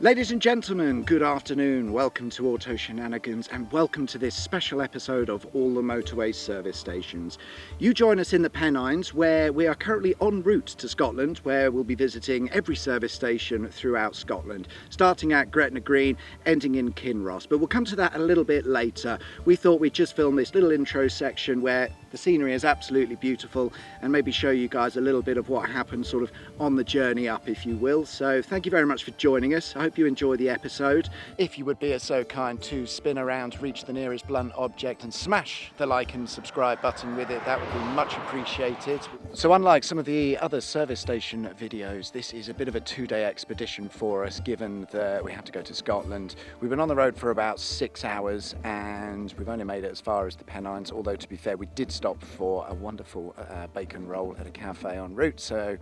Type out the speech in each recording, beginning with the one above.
Ladies and gentlemen, good afternoon. Welcome to Auto Shenanigans and welcome to this special episode of All the Motorway Service Stations. You join us in the Pennines, where we are currently en route to Scotland, where we'll be visiting every service station throughout Scotland, starting at Gretna Green, ending in Kinross. But we'll come to that a little bit later. We thought we'd just film this little intro section where the scenery is absolutely beautiful and maybe show you guys a little bit of what happened sort of on the journey up, if you will. So thank you very much for joining us. I hope you enjoy the episode. If you would be so kind to spin around, reach the nearest blunt object and smash the like and subscribe button with it, that would be much appreciated. So unlike some of the other service station videos, this is a bit of a two-day expedition for us, given that we had to go to Scotland. We've been on the road for about 6 hours and we've only made it as far as the Pennines, although to be fair, we did stop for a wonderful bacon roll at a cafe en route. So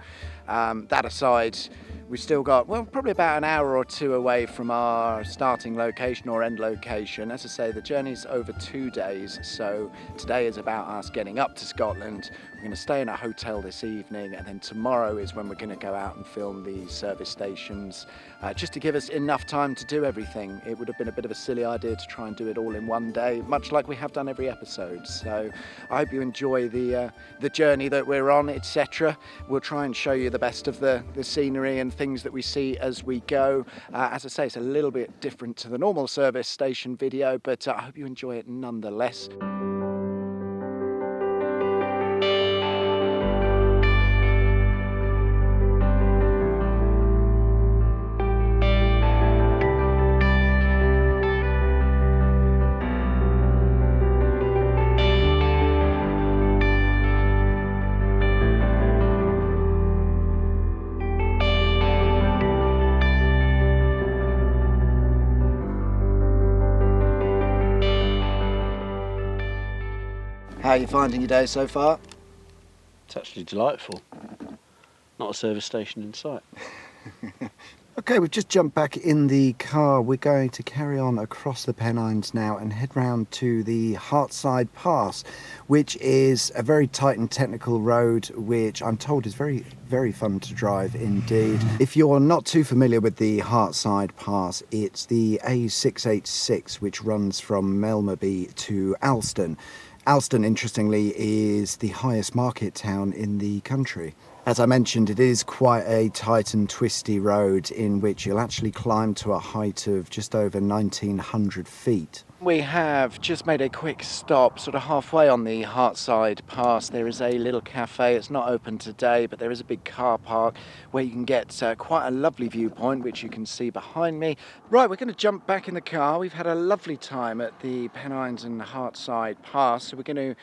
that aside, we've still got, well, probably about an hour or two away from our starting location or end location. As I say, the journey's over 2 days, so today is about us getting up to Scotland. We're going to stay in a hotel this evening, and then tomorrow is when we're going to go out and film the service stations, just to give us enough time to do everything. It would have been a bit of a silly idea to try and do it all in one day, much like we have done every episode. So I hope you enjoy the journey that we're on, etc. We'll try and show you the best of the scenery and things that we see as we go. As I say, it's a little bit different to the normal service station video, but I hope you enjoy it nonetheless. How are you finding your day so far? It's actually delightful. Not a service station in sight. Okay, we've just jumped back in the car. We're going to carry on across the Pennines now and head round to the Hartside Pass, which is a very tight and technical road, which I'm told is very, very fun to drive indeed. If you're not too familiar with the Hartside Pass, it's the A686, which runs from Melmerby to Alston. Alston, interestingly, is the highest market town in the country. As I mentioned, it is quite a tight and twisty road in which you'll actually climb to a height of just over 1,900 feet. We have just made a quick stop, sort of halfway on the Hartside Pass. There is a little cafe. It's not open today, but there is a big car park where you can get quite a lovely viewpoint, which you can see behind me. Right, we're going to jump back in the car. We've had a lovely time at the Pennines and Hartside Pass, so we're going to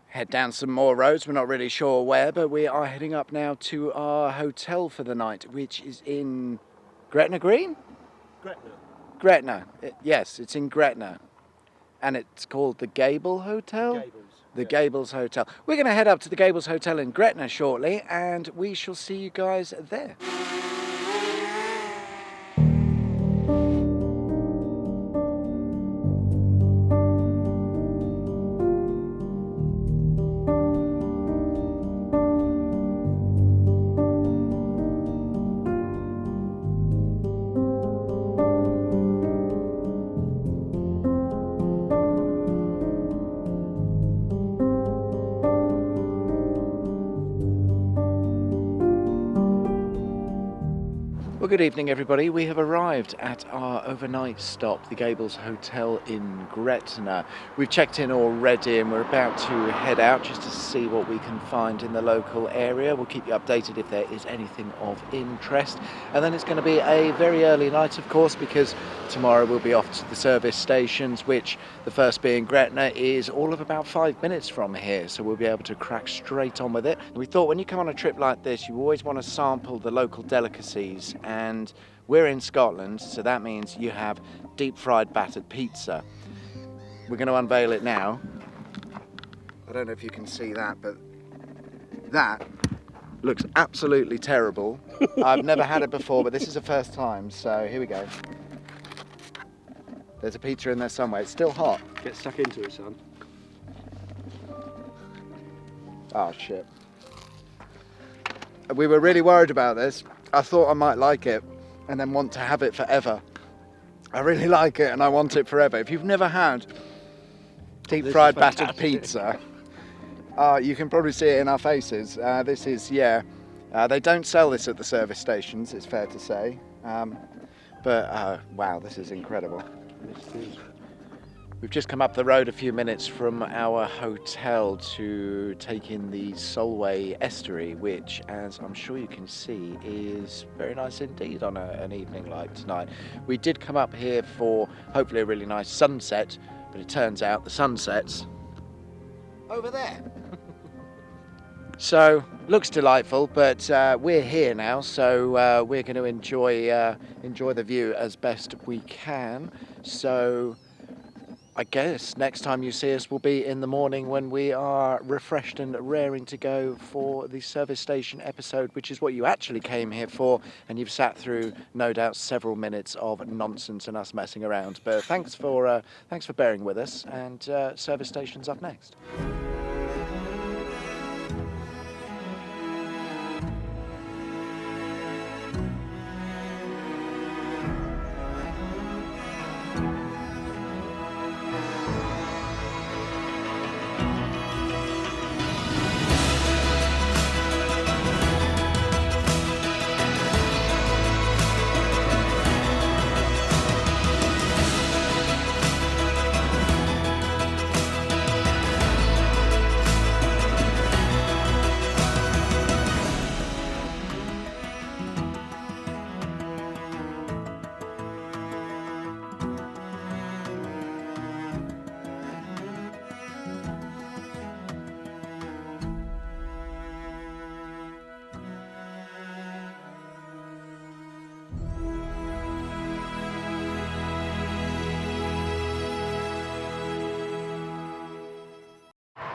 head down some more roads. We're not really sure where, but we are heading up now to our hotel for the night, which is in Gretna Green? Gretna. Yes, it's in Gretna. And it's called the Gable Hotel? The Gables Hotel. We're going to head up to the Gables Hotel in Gretna shortly, and we shall see you guys there. Well, good evening, everybody. We have arrived at our overnight stop, the Gables Hotel in Gretna. We've checked in already and we're about to head out just to see what we can find in the local area. We'll keep you updated if there is anything of interest. And then it's going to be a very early night, of course, because tomorrow we'll be off to the service stations, which the first being Gretna is all of about 5 minutes from here. So we'll be able to crack straight on with it. We thought when you come on a trip like this, you always want to sample the local delicacies. And we're in Scotland, so that means you have deep fried battered pizza. We're going to unveil it now. I don't know if you can see that, but that looks absolutely terrible. I've never had it before, but this is the first time, so here we go. There's a pizza in there somewhere. It's still hot. Get stuck into it, son. Oh, shit. We were really worried about this. I thought I might like it. and then want to have it forever. I really like it and I want it forever. If you've never had deep fried battered pizza, you can probably see it in our faces. This is, they don't sell this at the service stations, it's fair to say. But wow, this is incredible. We've just come up the road a few minutes from our hotel to take in the Solway estuary, which, as I'm sure you can see, is very nice indeed on an evening like tonight. We did come up here for hopefully a really nice sunset, but it turns out the sunset's over there. So, looks delightful, but we're here now, so we're going to enjoy the view as best we can. So, I guess next time you see us will be in the morning when we are refreshed and raring to go for the service station episode, which is what you actually came here for, and you've sat through, no doubt, several minutes of nonsense and us messing around. But thanks for bearing with us, and service station's up next.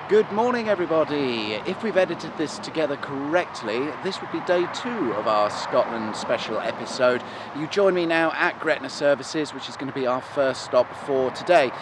Good morning, everybody. If we've edited this together correctly, this would be day 2 of our Scotland special episode. You join me now at Gretna Services, which is going to be our first stop for today.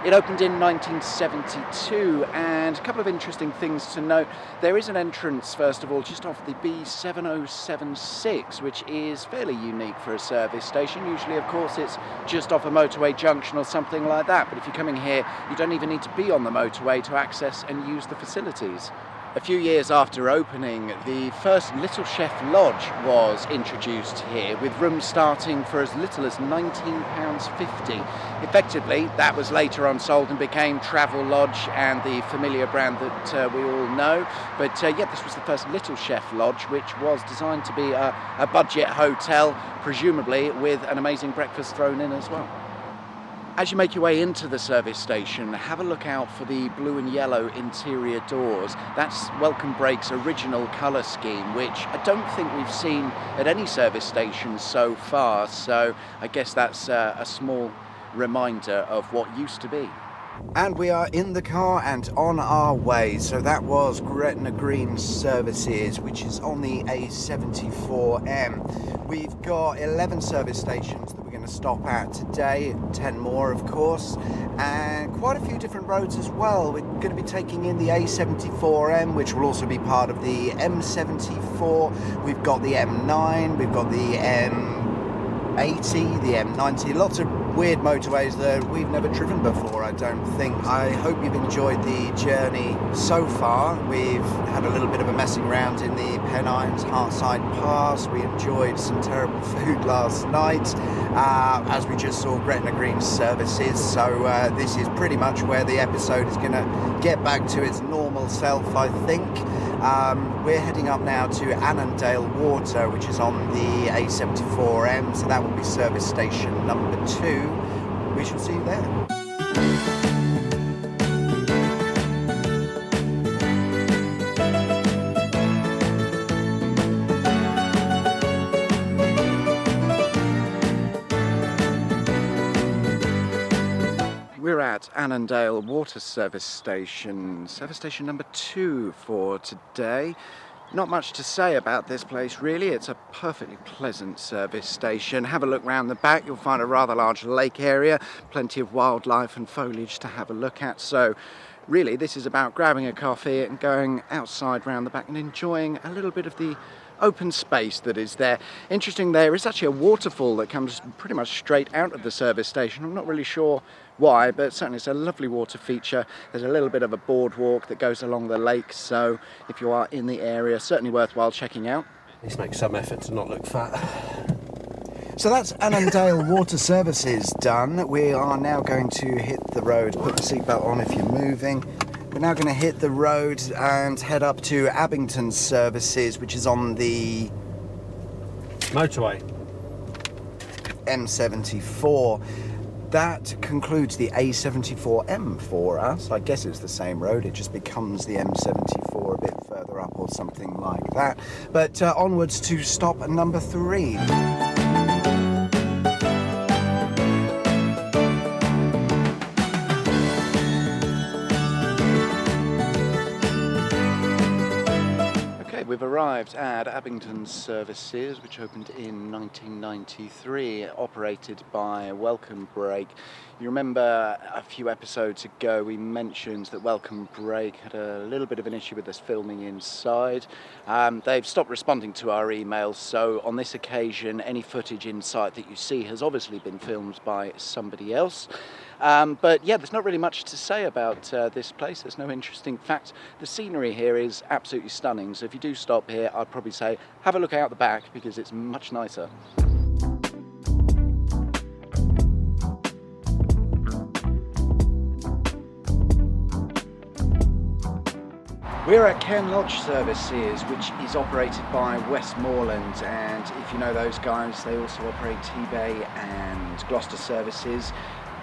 It opened in 1972, and a couple of interesting things to note. There is an entrance, first of all, just off the B7076, which is fairly unique for a service station. Usually, of course, it's just off a motorway junction or something like that, but if you're coming here, you don't even need to be on the motorway to access and use the facilities. A few years after opening, the first Little Chef Lodge was introduced here, with rooms starting for as little as £19.50. Effectively, that was later on sold and became Travel Lodge and the familiar brand that we all know. But this was the first Little Chef Lodge, which was designed to be a budget hotel, presumably with an amazing breakfast thrown in as well. As you make your way into the service station, have a look out for the blue and yellow interior doors. That's Welcome Break's original colour scheme, which I don't think we've seen at any service station so far, so I guess that's a small reminder of what used to be. And we are in the car and on our way. So that was Gretna Green Services, which is on the A74M. We've got 11 service stations that we're going to stop at today, 10 more of course, and quite a few different roads as well. We're going to be taking in the A74M, which will also be part of the M74. We've got the M9, we've got the M80, the M90, lots of weird motorways that we've never driven before, I don't think. I hope you've enjoyed the journey so far. We've had a little bit of a messing around in the Pennines, Hartside Pass. We enjoyed some terrible food last night, as we just saw Gretna Green Services. So this is pretty much where the episode is going to get back to its normal self, I think. We're heading up now to Annandale Water, which is on the A74M, so that will be service station number 2. We shall see you there. We're at Annandale Water Service Station number 2 for today. Not much to say about this place really. It's a perfectly pleasant service station. Have a look round the back, you'll find a rather large lake area, plenty of wildlife and foliage to have a look at. So really this is about grabbing a coffee and going outside round the back and enjoying a little bit of the open space that is there. Interesting, there is actually a waterfall that comes pretty much straight out of the service station. I'm not really sure why, but certainly it's a lovely water feature. There's a little bit of a boardwalk that goes along the lake, so if you are in the area, certainly worthwhile checking out. Let's make some effort to not look fat. So that's Annandale Water Services done. We are now going to hit the road. Put the seatbelt on if you're moving. We're now going to hit the road and head up to Abington Services, which is on the Motorway. M74. That concludes the A74M for us. I guess it's the same road, it just becomes the M74 a bit further up or something like that. But onwards to stop number 3. We've arrived at Abington Services, which opened in 1993, operated by Welcome Break. You remember a few episodes ago we mentioned that Welcome Break had a little bit of an issue with us filming inside. They've stopped responding to our emails, so on this occasion any footage inside that you see has obviously been filmed by somebody else. But yeah, there's not really much to say about this place. There's no interesting facts. The scenery here is absolutely stunning, so if you do stop here, I'd probably say have a look out the back because it's much nicer. We're at Cairn Lodge Services, which is operated by Westmoreland, and if you know those guys, they also operate T-Bay and Gloucester Services.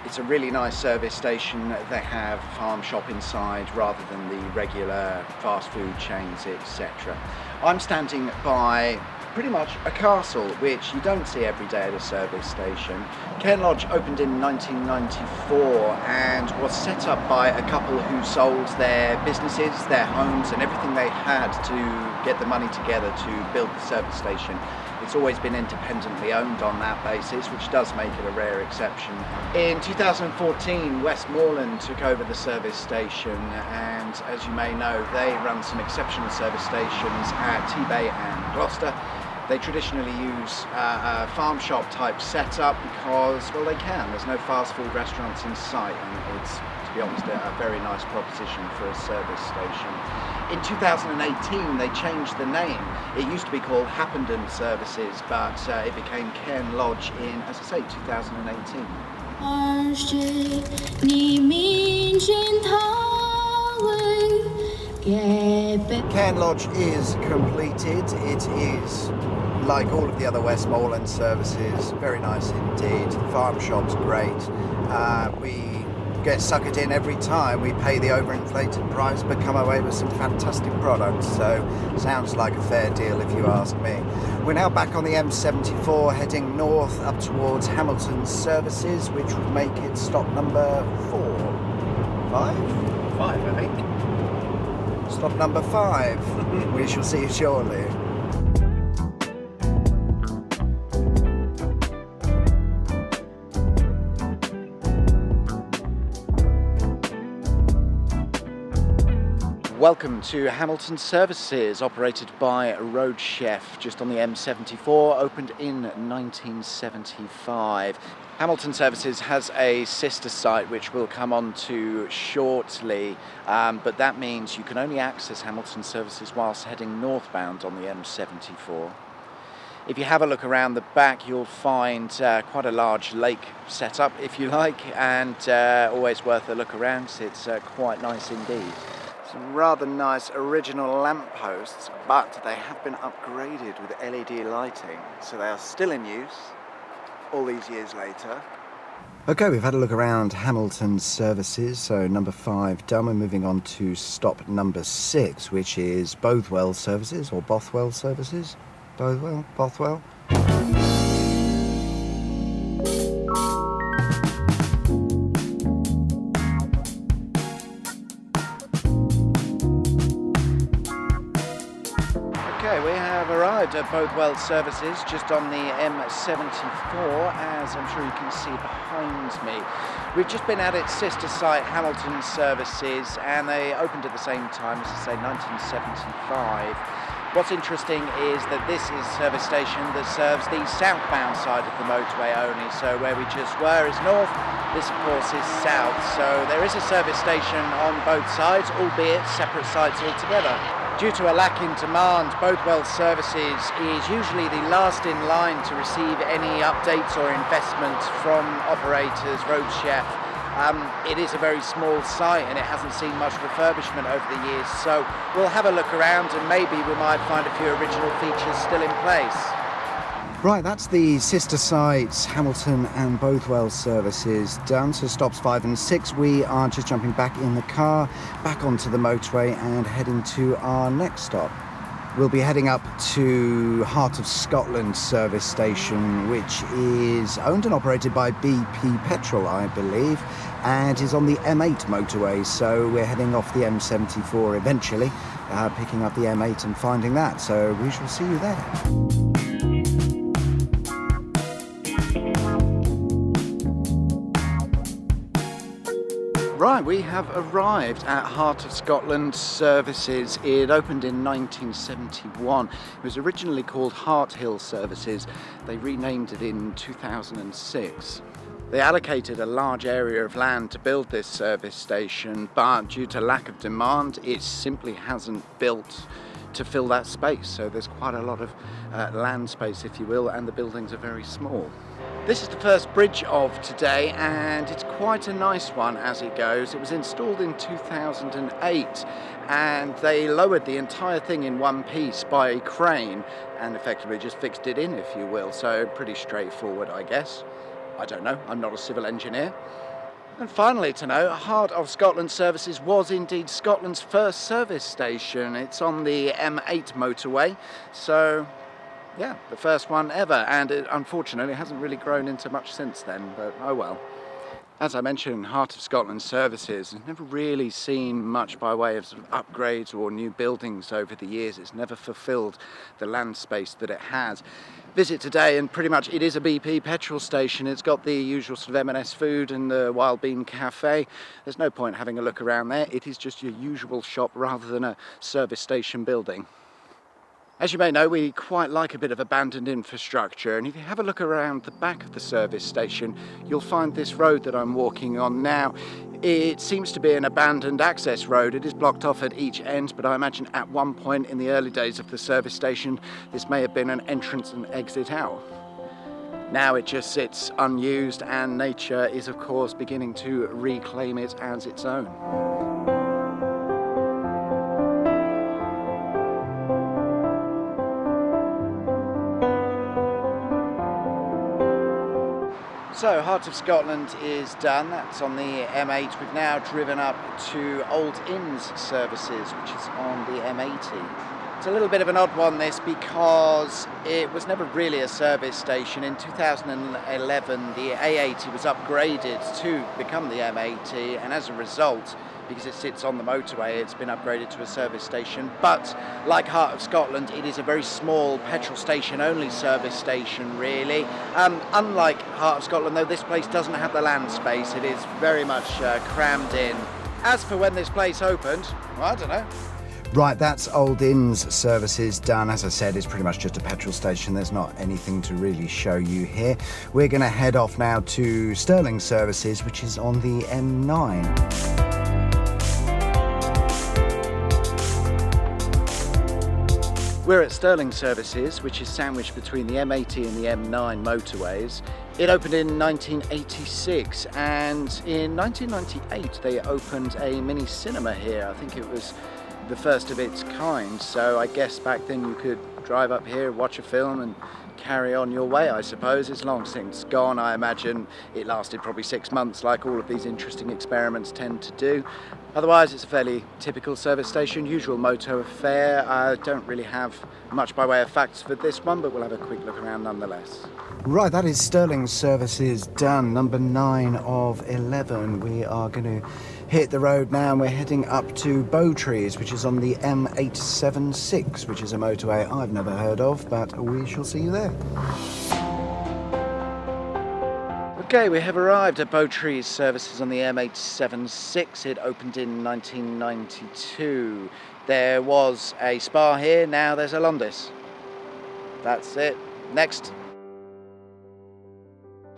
It's a really nice service station. They have a farm shop inside rather than the regular fast food chains, etc. I'm standing by pretty much a castle, which you don't see every day at a service station. Cairn Lodge opened in 1994 and was set up by a couple who sold their businesses, their homes and everything they had to get the money together to build the service station. It's always been independently owned on that basis, which does make it a rare exception. In 2014, Westmoreland took over the service station, and as you may know, they run some exceptional service stations at T-Bay and Gloucester. They traditionally use a farm shop type setup because, well, they can. There's no fast food restaurants in sight, and it's, to be honest, a very nice proposition for a service station. In 2018, they changed the name. It used to be called Harthill Services, but it became Cairn Lodge in, as I say, 2018. Cairn Lodge is completed. It is, like all of the other Westmoreland services, very nice indeed. The farm shop's great. We get suckered in every time. We pay the overinflated price but come away with some fantastic products, so sounds like a fair deal if you ask me. We're now back on the M74 heading north up towards Hamilton Services, which would make it stop number 5, I think. Stop number 5. We shall see shortly. Welcome to Hamilton Services, operated by Road Chef, just on the M74, opened in 1975. Hamilton Services has a sister site which we'll come on to shortly, but that means you can only access Hamilton Services whilst heading northbound on the M74. If you have a look around the back, you'll find quite a large lake set up, if you like, and always worth a look around. It's quite nice indeed. Some rather nice original lampposts, but they have been upgraded with LED lighting, so they are still in use all these years later. Okay, we've had a look around Hamilton Services, so number 5 done. We're moving on to stop number 6, which is Bothwell Services, or Bothwell Services. Bothwell. Okay, we have arrived at Bothwell Services, just on the M74, as I'm sure you can see behind me. We've just been at its sister site, Hamilton Services, and they opened at the same time, as I say, 1975. What's interesting is that this is a service station that serves the southbound side of the motorway only. So where we just were is north, this of course is south. So there is a service station on both sides, albeit separate sites altogether. Due to a lack in demand, Bothwell Services is usually the last in line to receive any updates or investment from operators, road chef. It is a very small site and it hasn't seen much refurbishment over the years, so we'll have a look around and maybe we might find a few original features still in place. Right, that's the sister sites, Hamilton and Bothwell Services done. So stops 5 and 6. We are just jumping back in the car, back onto the motorway and heading to our next stop. We'll be heading up to Heart of Scotland service station, which is owned and operated by BP Petrol, I believe, and is on the M8 motorway. So we're heading off the M74 eventually, picking up the M8 and finding that. So we shall see you there. Right, we have arrived at Heart of Scotland Services. It opened in 1971. It was originally called Harthill Services. They renamed it in 2006. They allocated a large area of land to build this service station, but due to lack of demand, it simply hasn't built to fill that space. So there's quite a lot of land space, if you will, and the buildings are very small. This is the first bridge of today, and it's quite a nice one as it goes. It was installed in 2008, and they lowered the entire thing in one piece by a crane and effectively just fixed it in, if you will. So pretty straightforward, I guess. I don't know, I'm not a civil engineer. And finally to know, Heart of Scotland Services was indeed Scotland's first service station. It's on the M8 motorway, so yeah, the first one ever, and it unfortunately hasn't really grown into much since then, but oh well. As I mentioned, Heart of Scotland Services has never really seen much by way of, upgrades or new buildings over the years. It's never fulfilled the land space that it has. Visit today and pretty much it is a BP petrol station. It's got the usual sort of M&S food and the Wild Bean Cafe. There's no point having a look around there. It is just your usual shop rather than a service station building. As you may know, we quite like a bit of abandoned infrastructure, and if you have a look around the back of the service station, you'll find this road that I'm walking on now. It seems to be an abandoned access road. It is blocked off at each end, but I imagine at one point in the early days of the service station, this may have been an entrance and exit out. Now it just sits unused, and nature is of course beginning to reclaim it as its own. So, Heart of Scotland is done. That's on the M8. We've now driven up to Old Inns Services, which is on the M80. It's a little bit of an odd one, this, because it was never really a service station. In 2011, the A80 was upgraded to become the M80, and as a result, because it sits on the motorway, it's been upgraded to a service station. But like Heart of Scotland, it is a very small petrol station only service station, really. Unlike Heart of Scotland, though, this place doesn't have the land space. It is very much crammed in. As for when this place opened, well, I don't know. Right, that's Old Inns Services done. As I said, it's pretty much just a petrol station. There's not anything to really show you here. We're going to head off now to Stirling Services, which is on the M9. We're at Stirling Services, which is sandwiched between the M80 and the M9 motorways. It opened in 1986, and in 1998 they opened a mini cinema here. I think it was the first of its kind, so I guess back then you could drive up here, watch a film and carry on your way, I suppose. It's long since gone. I imagine it lasted probably 6 months, like all of these interesting experiments tend to do. Otherwise, it's a fairly typical service station, usual moto affair. I don't really have much by way of facts for this one, but we'll have a quick look around nonetheless. Right, that is Stirling Services done, number 9 of 11. We are going to hit the road now, and we're heading up to Bowtrees, which is on the M876, which is a motorway I've never heard of, but we shall see you there. Okay, we have arrived at Bowtrees Services on the M876. It opened in 1992. There was a spa here, now there's a Londis. That's it. Next.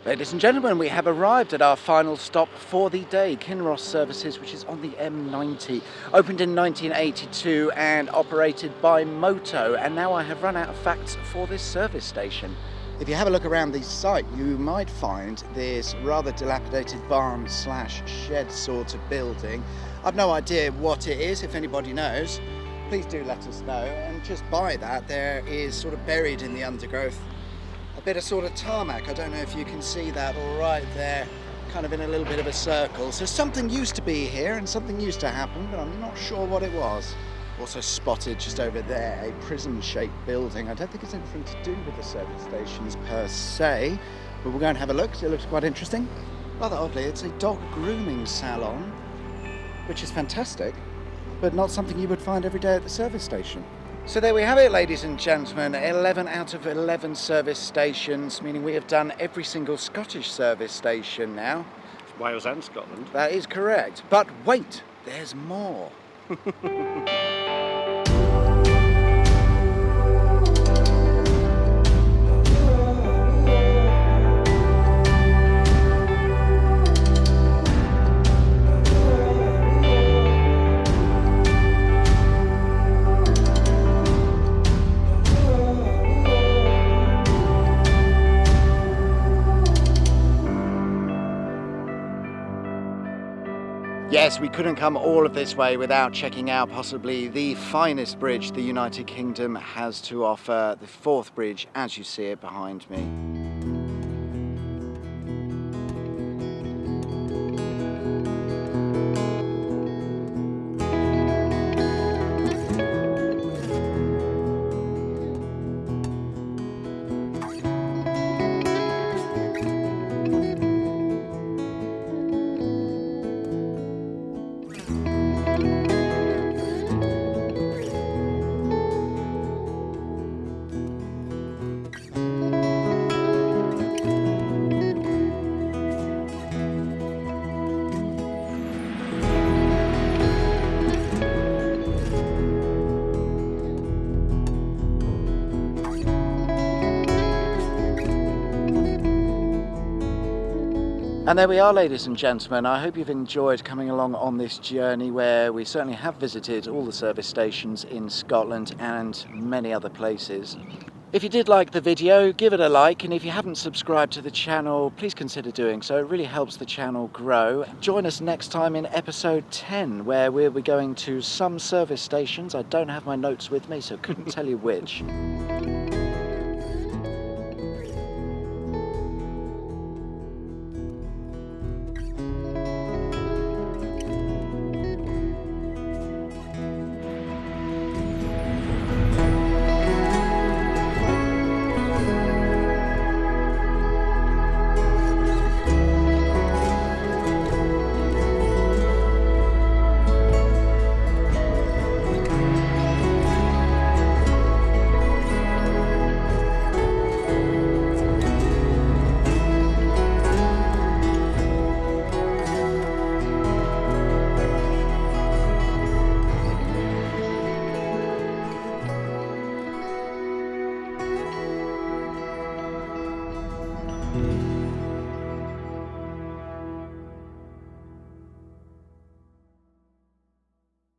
Ladies and gentlemen, we have arrived at our final stop for the day, Kinross Services, which is on the M90. Opened in 1982 and operated by Moto, and now I have run out of facts for this service station. If you have a look around the site, you might find this rather dilapidated barn slash shed sort of building. I've no idea what it is. If anybody knows, please do let us know. And just by that, there is sort of buried in the undergrowth a bit of sort of tarmac. I don't know if you can see that all right there, kind of in a little bit of a circle. So something used to be here and something used to happen, but I'm not sure what it was. Also spotted just over there a prism-shaped building. I don't think it's anything to do with the service stations per se, but we'll go and have a look. It looks quite interesting. Rather oddly, it's a dog grooming salon, which is fantastic, but not something you would find every day at the service station. So there we have it, ladies and gentlemen, 11 out of 11 service stations, meaning we have done every single Scottish service station now. Wales and Scotland. That is correct. But wait, there's more. Yes, we couldn't come all of this way without checking out possibly the finest bridge the United Kingdom has to offer, the Forth Bridge, as you see it behind me. And there we are, ladies and gentlemen. I hope you've enjoyed coming along on this journey where we certainly have visited all the service stations in Scotland and many other places. If you did like the video, give it a like, and if you haven't subscribed to the channel, please consider doing so. It really helps the channel grow. Join us next time in episode 10, where we'll be going to some service stations. I don't have my notes with me, so couldn't tell you which.